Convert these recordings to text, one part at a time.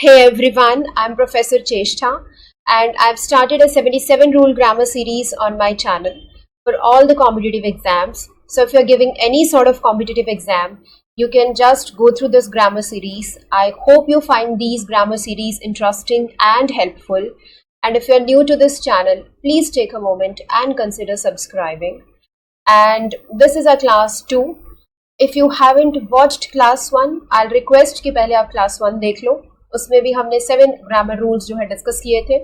Hey everyone, I'm Professor Cheshtha and I've started a 77 rule grammar series on my channel for all the competitive exams. So if you're giving any sort of competitive exam, you can just go through this grammar series. I hope you find these grammar series interesting and helpful. And if you're new to this channel, please take a moment and consider subscribing. And this is our class 2. If you haven't watched class 1, I'll request कि पहले आप class 1 देख लो. उसमें भी हमने 7 grammar rules जो है discuss किए थे.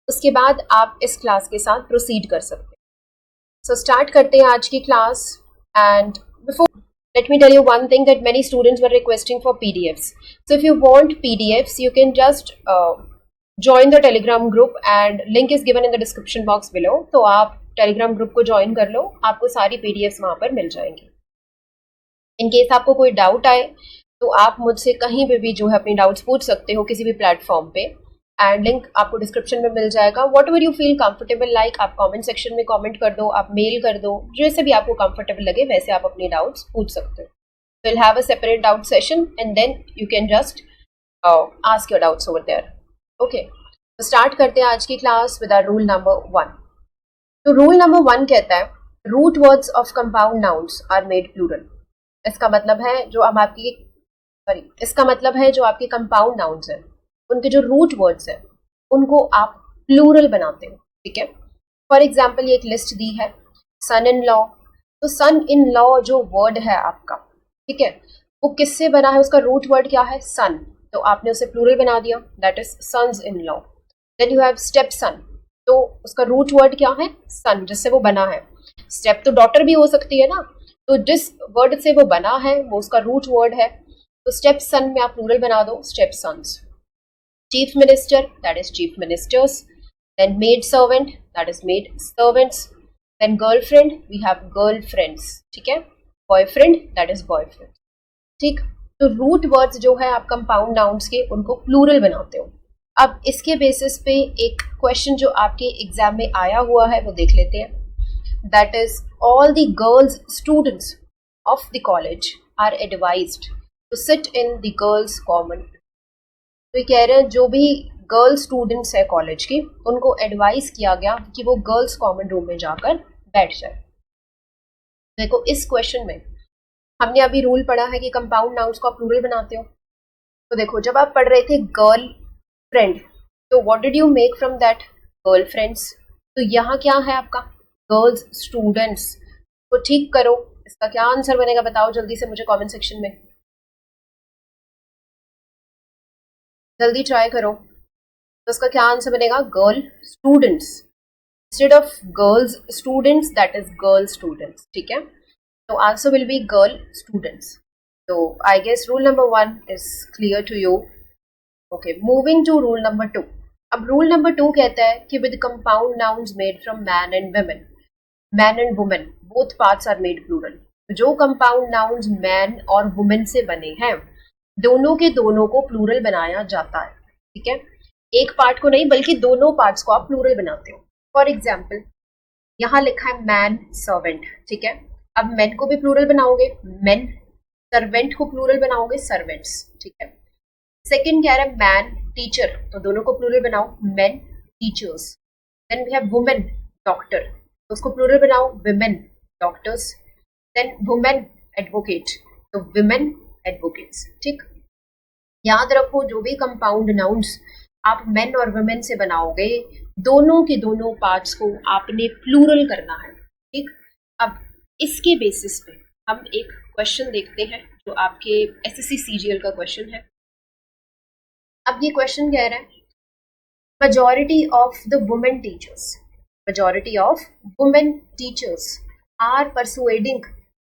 उसके बाद आप इस क्लास के साथ प्रोसीड कर सकते हैं. सो स्टार्ट करते हैं आज की class. And before let me tell you one thing that many students were requesting for PDFs. So if you want PDFs, you can just join the Telegram group and link is given in the description box below. तो आप Telegram group को join कर लो, आपको सारी PDFs वहाँ पर मिल जाएंगी. In case आपको कोई डाउट आए तो आप मुझसे कहीं पे भी जो है अपनी डाउट्स पूछ सकते हो किसी भी प्लेटफॉर्म पे. एंड लिंक आपको डिस्क्रिप्शन में मिल जाएगा. What ever you feel comfortable like, आप कमेंट सेक्शन में कमेंट कर दो, आप मेल कर दो, जैसे भी आपको कंफर्टेबल लगे वैसे आप अपनी डाउट्स पूछ सकते हो. Will have a separate doubt session and then you can just ask your doubts over there. Okay, तो स्टार्ट करते हैं आज की class with our rule number 1. तो रूल नंबर 1 कहता है root words of compound nouns are made plural. इसका मतलब है जो आपके कंपाउंड नाउन्स हैं उनके जो रूट वर्ड्स हैं उनको आप प्लूरल बनाते हो. ठीक है. फॉर एग्जाम्पल ये एक लिस्ट दी है, सन इन लॉ. तो सन इन लॉ जो वर्ड है आपका, ठीक है, वो किससे बना है, उसका रूट वर्ड क्या है, सन. तो आपने उसे प्लूरल बना दिया, that is sons in law. Then you have step son. तो उसका रूट वर्ड क्या है, सन, जिससे वो बना है. स्टेप तो डॉटर भी हो सकती है ना, तो जिस वर्ड से वो बना है वो उसका रूट वर्ड है. तो स्टेप सन में आप प्लूरल बना दो, step sons. Chief minister, that is chief ministers. Then maid servant, that is maid servants. Then girlfriend, we have girlfriends. ठीक है. Boyfriend, that is boyfriend. ठीक. तो रूट वर्ड्स जो है आप कंपाउंड नाउन्स के उनको प्लूरल बनाते हो. अब इसके बेसिस पे एक क्वेश्चन जो आपके एग्जाम में आया हुआ है वो देख लेते हैं. That is, all the girls students of the college are advised to sit in the girls common. तो ये कह रहे हैं जो भी गर्ल स्टूडेंट्स है कॉलेज की उनको एडवाइस किया गया कि वो गर्ल्स कॉमन रूम में जाकर बैठ जाए. देखो इस क्वेश्चन में हमने अभी रूल पढ़ा है कि कंपाउंड नाउन्स को आप प्लूरल बनाते हो. तो देखो जब आप पढ़ रहे थे गर्ल फ्रेंड, तो what did you make from that, girl friends. तो यहाँ क्या है आपका, गर्ल्स स्टूडेंट्स. तो ठीक करो, इसका क्या आंसर बनेगा बताओ जल्दी से मुझे कमेंट सेक्शन में, जल्दी ट्राई करो. तो इसका क्या आंसर बनेगा, girl students instead of girls students, that is girl students. ठीक है. तो answer will be girl students. तो I guess rule number 1 is clear to you. Okay, moving to rule number 2. अब रूल नंबर 2 कहता है कि with compound nouns made from man and women, man and women both parts are made plural. जो compound nouns man और women से बने हैं दोनों के दोनों को प्लूरल बनाया जाता है. ठीक है. एक पार्ट को नहीं बल्कि दोनों पार्ट्स को आप प्लूरल बनाते हो. फॉर एग्जाम्पल यहाँ लिखा है मैन सर्वेंट. ठीक है. अब मैन को भी प्लूरल बनाओगे मैन, सर्वेंट को प्लूरल बनाओगे सर्वेंट्स. ठीक है. सेकेंड कह रहा है मैन टीचर, तो दोनों को प्लूरल बनाओ man teachers. Then we have women doctor, उसको प्लूरल बनाओ women doctors. Then women advocate, तो विमेन एडवोकेट्स. ठीक. याद रखो जो भी कंपाउंड नाउन्स आप मेन और वुमेन से बनाओगे दोनों के दोनों पार्ट्स को आपने प्लूरल करना है. ठीक. अब इसके बेसिस पे हम एक क्वेश्चन देखते हैं जो आपके एसएससी सीजीएल का क्वेश्चन है. अब ये क्वेश्चन कह रहा है majority of women teachers are persuading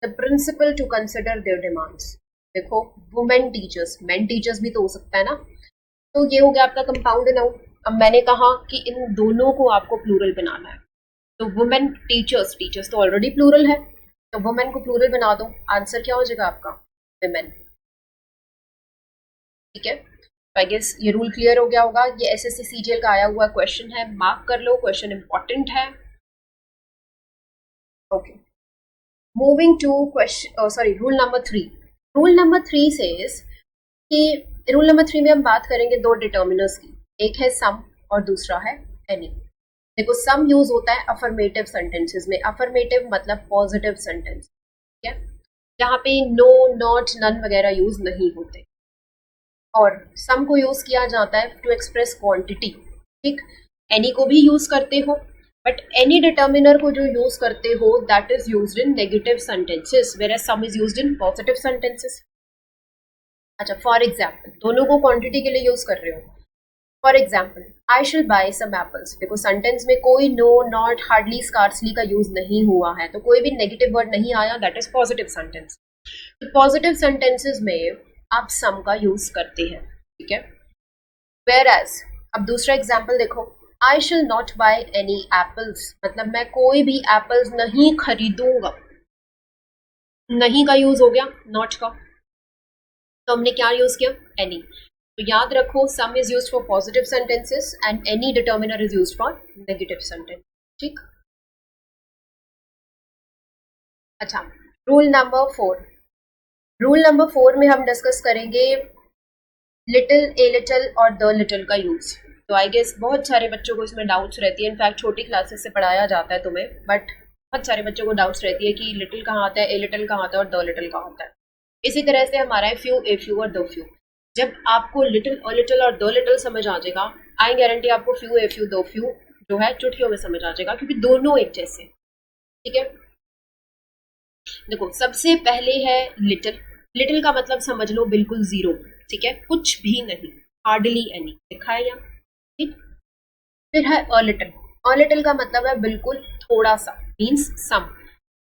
the principal to consider their demands. देखो women teachers, men teachers भी तो हो सकता है ना. तो ये हो गया आपका कंपाउंड नाउन. अब मैंने कहा कि इन दोनों को आपको प्लूरल बनाना है. तो women teachers, टीचर्स तो ऑलरेडी प्लूरल है, तो women को प्लूरल बना दो. आंसर क्या हो जाएगा आपका, women. ठीक है. आई गेस ये रूल क्लियर हो गया होगा. ये एसएससी सीजीएल का आया हुआ क्वेश्चन है, मार्क कर लो, क्वेश्चन इंपॉर्टेंट है. Okay, moving to question, sorry, rule number 3. Rule number 3 says कि रूल नंबर 3 में हम बात करेंगे दो डिटर्मिनर्स की, एक है सम और दूसरा है एनी। देखो सम यूज होता है अफर्मेटिव सेंटेंसेस में, अफर्मेटिव मतलब पॉजिटिव सेंटेंस, ठीक है, जहाँ पे नो नॉट नन वगैरह यूज नहीं होते। और सम को यूज किया जाता है टू एक्सप्रेस क्वांटिटी, ठीक। एनी को भी यूज करते हो, बट एनी डिटर्मिनर को जो यूज करते हो that is used in negative sentences, whereas some is used in positive sentences. अच्छा, फॉर एग्जाम्पल दोनों को क्वांटिटी के लिए यूज कर रहे हो। फॉर एग्जाम्पल आई शिल बाय सम एप्पल्स, देखो सेंटेंस में कोई नो नॉट हार्डली स्कार्सली का यूज नहीं हुआ है, तो कोई भी नेगेटिव वर्ड नहीं आया, दैट इज पॉजिटिव सेंटेंस। तो पॉजिटिव सेंटेंसेस में आप सम का यूज करते हैं, ठीक है। वेयर एज अब दूसरा एग्जाम्पल देखो, आई शिल नॉट बाय एनी एप्पल्स, मतलब मैं कोई भी एप्पल्स नहीं खरीदूंगा। नहीं का यूज हो गया नॉट का, तो हमने क्या यूज किया, एनी। तो याद रखो सम is used for positive sentences and any determiner is used for negative sentence, ठीक। अच्छा, रूल नंबर 4, रूल नंबर 4 में हम डिस्कस करेंगे लिटिल, ए लिटिल और द लिटिल का यूज। तो आई गेस बहुत सारे बच्चों को इसमें डाउट्स रहती है, इनफैक्ट छोटी क्लासेस से पढ़ाया जाता है तुम्हें, बट बहुत सारे बच्चों को डाउट्स रहती है कि लिटिल कहाँ आता है, ए लिटिल कहाँ आता है और द लिटिल कहाँ आता है। इसी तरह से हमारा है फ्यू, ए फ्यू और द फ्यू। जब आपको लिटिल और द लिटिल समझ आ जाएगा, आई गारंटी आपको few, a few, the few जो है चुटकियों में समझ आ जाएगा, क्योंकि दोनों एक जैसे, ठीक है। देखो सबसे पहले है लिटिल, लिटिल का मतलब समझ लो बिल्कुल जीरो, ठीक है, कुछ भी नहीं, हार्डली एनी लिखा है यहाँ, ठीक। फिर है अ लिटिल, अ लिटिल का मतलब है बिल्कुल थोड़ा सा, मीन्स सम,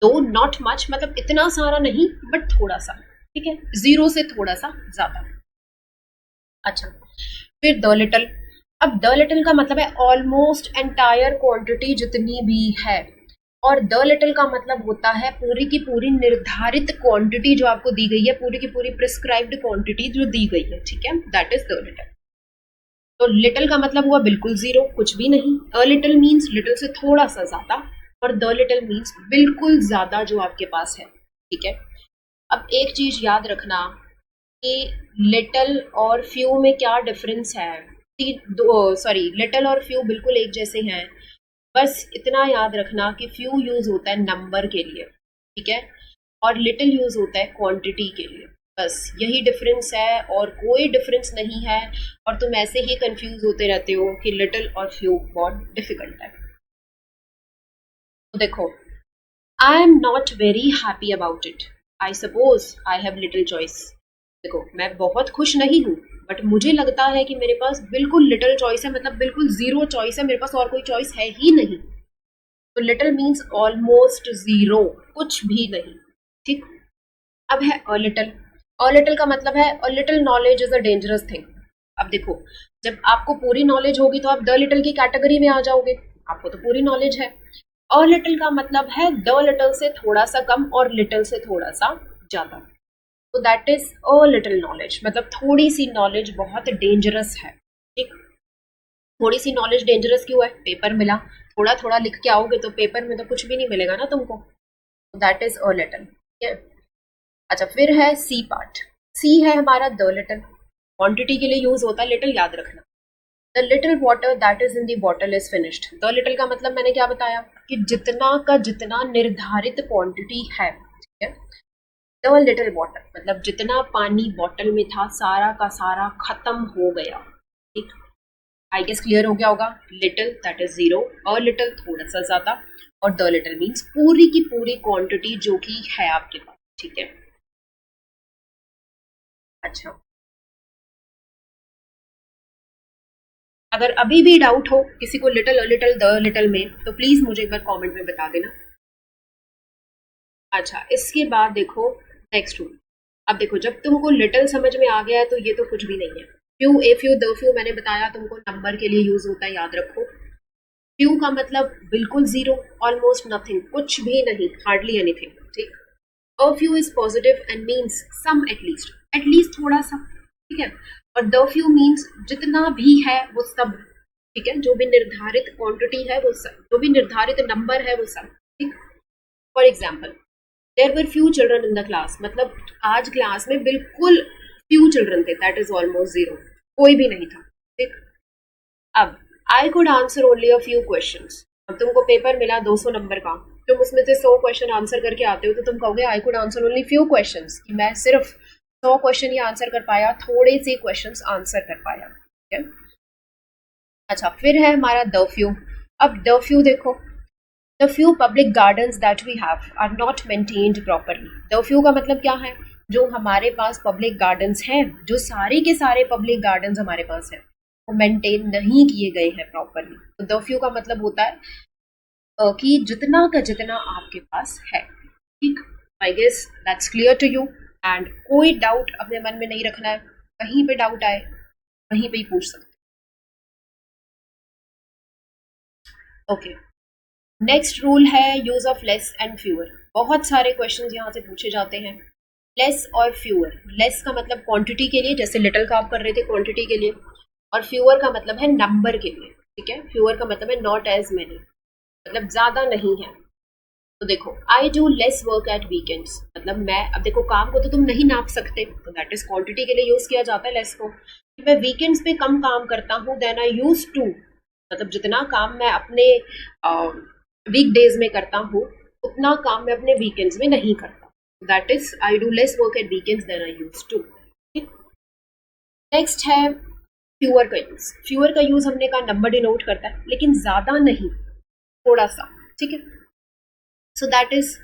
दो नॉट मच मतलब इतना सारा नहीं बट थोड़ा सा, ठीक है, जीरो से थोड़ा सा ज्यादा। अच्छा, फिर द लिटिल, अब द लिटिल का मतलब है ऑलमोस्ट एंटायर क्वांटिटी जितनी भी है, और द लिटिल का मतलब होता है पूरी की पूरी निर्धारित क्वांटिटी जो आपको दी गई है, पूरी की पूरी प्रिस्क्राइब्ड क्वांटिटी जो दी गई है, ठीक है, दैट इज द लिटिल। तो लिटिल का मतलब हुआ बिल्कुल जीरो, कुछ भी नहीं। अ लिटिल मीन्स लिटिल से थोड़ा सा ज्यादा, और द लिटिल मीन्स बिल्कुल ज्यादा जो आपके पास है, ठीक है। अब एक चीज याद रखना कि लिटिल और फ्यू में क्या डिफरेंस है, सॉरी लिटिल और फ्यू बिल्कुल एक जैसे हैं, बस इतना याद रखना कि फ्यू यूज होता है नंबर के लिए, ठीक है, और लिटिल यूज होता है क्वांटिटी के लिए, बस यही डिफरेंस है और कोई डिफरेंस नहीं है। और तुम ऐसे ही कंफ्यूज होते रहते हो कि लिटिल और फ्यू बहुत डिफिकल्ट है। तो देखो, I am not very happy about it, I suppose I have little choice. देखो मैं बहुत खुश नहीं हूँ, बट मुझे लगता है कि मेरे पास बिल्कुल लिटिल चॉइस है, मतलब बिल्कुल जीरो चॉइस है, मेरे पास और कोई चॉइस है ही नहीं। तो लिटिल मीन्स ऑलमोस्ट जीरो, कुछ भी नहीं, ठीक। अब है अ लिटिल, अ लिटिल का मतलब है a little knowledge is a dangerous thing. अब देखो, जब आपको पूरी नॉलेज होगी तो आप द लिटिल की कैटेगरी में आ जाओगे, आपको तो पूरी नॉलेज है। अ लिटिल का मतलब है द लिटिल से थोड़ा सा कम और लिटिल से थोड़ा सा ज्यादा, तो that is a little knowledge, मतलब थोड़ी सी नॉलेज बहुत डेंजरस है, ठीक। थोड़ी सी नॉलेज डेंजरस क्यों है, पेपर मिला, थोड़ा थोड़ा लिख के आओगे तो पेपर में तो कुछ भी नहीं मिलेगा ना तुमको, दैट इज अ लिटिल, ठीक है। अच्छा, फिर है सी पार्ट, सी है हमारा द लिटिल, क्वांटिटी के लिए यूज होता है लिटिल, याद रखना। The little water that is in the bottle is finished, the little का मतलब मैंने क्या बताया कि जितना का जितना निर्धारित क्वांटिटी है, ठीक है। द लिटिल वाटर मतलब जितना पानी बॉटल में था सारा का सारा खत्म हो गया, ठीक। आई गेस क्लियर हो गया होगा। Little that is zero, a little थोड़ा सा ज्यादा, और द लिटिल मीन्स पूरी की पूरी क्वांटिटी जो कि है आपके पास, ठीक है। अच्छा, अगर अभी भी डाउट हो किसी को little, a little, the little में, तो प्लीज मुझे एक बार कमेंट में बता देना। अच्छा, इसके बाद देखो नेक्स्ट रूल। अब देखो जब तुमको लिटिल समझ में आ गया है तो ये तो कुछ भी नहीं है। Few, a few, the few मैंने बताया तुमको नंबर के लिए यूज होता है, याद रखो। फ्यू का मतलब बिल्कुल जीरो, ऑलमोस्ट नथिंग, कुछ भी नहीं, हार्डली एनीथिंग, ठीक। A few is positive and means some at least थोड़ा सा, ठीक है। और द फ्यू मीन्स जितना भी है वो सब, ठीक है, जो भी निर्धारित क्वांटिटी है वो सब, जो भी निर्धारित नंबर है वो सब, ठीक। For example there were few children in the class, मतलब आज क्लास में बिल्कुल फ्यू चिल्ड्रन थे, दैट इज ऑलमोस्ट जीरो, कोई भी नहीं था। ठीक, अब I could answer only a few questions. अब तुमको पेपर मिला 200 नंबर का, तुम उसमें से 100 क्वेश्चन आंसर करके आते हो, तो तुम कहोगे आई could answer only few questions, कि मैं सिर्फ 100 क्वेश्चन ही आंसर कर पाया, थोड़े से क्वेश्चंस आंसर कर पाया। ठीक है, अच्छा फिर है हमारा द फ्यू। अब द फ्यू देखो, the few public gardens that we have are not maintained properly. The few का मतलब क्या है, जो हमारे पास पब्लिक गार्डन्स हैं, जो सारे के सारे पब्लिक गार्डन्स हमारे पास हैं, वो मेंटेन नहीं किए गए हैं प्रॉपरली। तो द फ्यू का मतलब होता है कि जितना का जितना आपके पास है। ठीक, I guess that's clear to you, and कोई डाउट अपने मन में नहीं रखना है, कहीं पे डाउट आए वहीं पे ही पूछ सकते। ओके, नेक्स्ट रूल है use of less and fewer. बहुत सारे क्वेश्चंस यहाँ से पूछे जाते हैं, लेस और फ्यूअर। लेस का मतलब क्वांटिटी के लिए, जैसे लिटिल का आप कर रहे थे क्वांटिटी के लिए, और फ्यूअर का मतलब है नंबर के लिए। ठीक है, फ्यूअर का मतलब है नॉट एज मेनी, मतलब ज्यादा नहीं है। तो देखो, आई do less work at weekends, मतलब मैं, अब देखो काम को तो तुम नहीं नाप सकते, तो दैट इज क्वांटिटी के लिए यूज किया जाता है लेस को। मैं वीकेंड्स पे कम काम करता हूँ देन आई यूज टू, मतलब जितना काम मैं अपने वीकडेज में करता हूँ, उतना काम मैं अपने वीकेंड्स में नहीं करता। That is I do less work at weekends then I use to. Next है फ्यूअर का यूज। फ्यूअर का यूज हमने कहा नंबर डिनोट करता है, लेकिन ज्यादा नहीं, थोड़ा सा। ठीक है, सो दैट इज,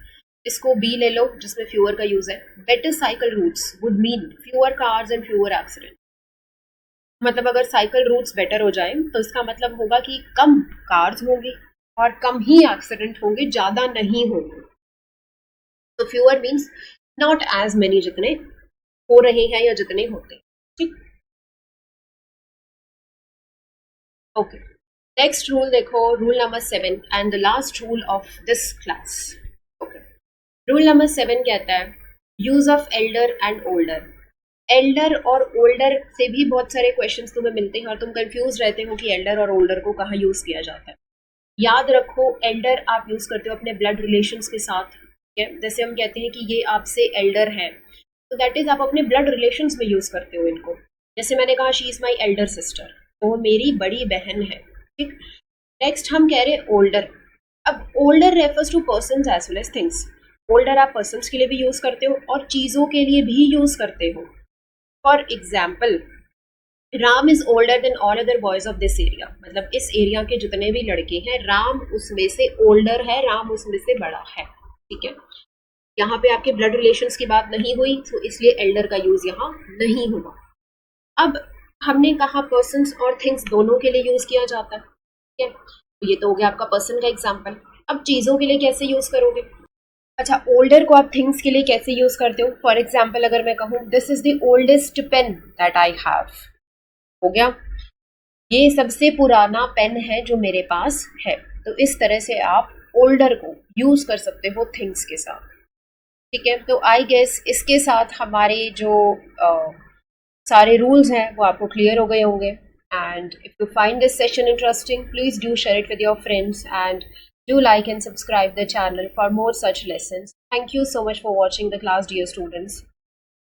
इसको बी ले लो जिसमें फ्यूअर का यूज है। Better cycle routes would mean fewer cars and fewer accident. मतलब अगर साइकिल रूट्स बेटर हो जाए तो इसका मतलब होगा कि कम कार्स होंगी और कम ही एक्सीडेंट होंगे, ज्यादा नहीं होंगे। तो fewer means not as many, जितने हो रहे हैं या जितने होते हैं। ठीक, ओके, नेक्स्ट रूल देखो, rule number 7 and the last rule of this class. Okay, rule number 7 कहता है use of elder and older. Elder और ओल्डर से भी बहुत सारे क्वेश्चंस तुम्हें मिलते हैं और तुम कंफ्यूज रहते हो कि एल्डर और ओल्डर को कहाँ यूज किया जाता है। याद रखो, एल्डर आप यूज करते हो अपने ब्लड रिलेशंस के साथ। ठीक है, जैसे हम कहते हैं कि ये आपसे एल्डर है, तो दैट इज आप अपने ब्लड रिलेशंस में यूज करते हो इनको। जैसे मैंने कहा she is my elder sister, तो वो मेरी बड़ी बहन है। ठीक, नेक्स्ट हम कह रहे हैं ओल्डर। अब older refers to persons as well as things. Older आप पर्सन्स के लिए भी यूज करते हो और चीजों के लिए भी यूज करते हो। For example, Ram is older than all other boys of this area, मतलब इस एरिया के जितने भी लड़के हैं, राम उसमें से ओल्डर है, राम उसमें से बड़ा है। ठीक है, यहाँ पे आपके ब्लड रिलेशंस की बात नहीं हुई, तो इसलिए एल्डर का यूज यहाँ नहीं हुआ। अब हमने कहा पर्सन्स और थिंग्स दोनों के लिए यूज किया जाता है। ठीक है, तो ये तो हो गया आपका पर्सन का एग्जाम्पल। अब चीजों के लिए कैसे यूज करोगे? अच्छा, ओल्डर को आप थिंग्स के लिए कैसे यूज करते हो? फॉर एग्जाम्पल अगर मैं कहूँ this is the oldest pen that I have, हो गया, ये सबसे पुराना पेन है जो मेरे पास है। तो इस तरह से आप ओल्डर को यूज कर सकते हो थिंग्स के साथ। ठीक है, तो आई गेस इसके साथ हमारे जो सारे रूल्स हैं वो आपको क्लियर हो गए होंगे। And if you find this session interesting, please do share it with your friends and do like and subscribe the channel for more such lessons. Thank you so much for watching the class, dear students.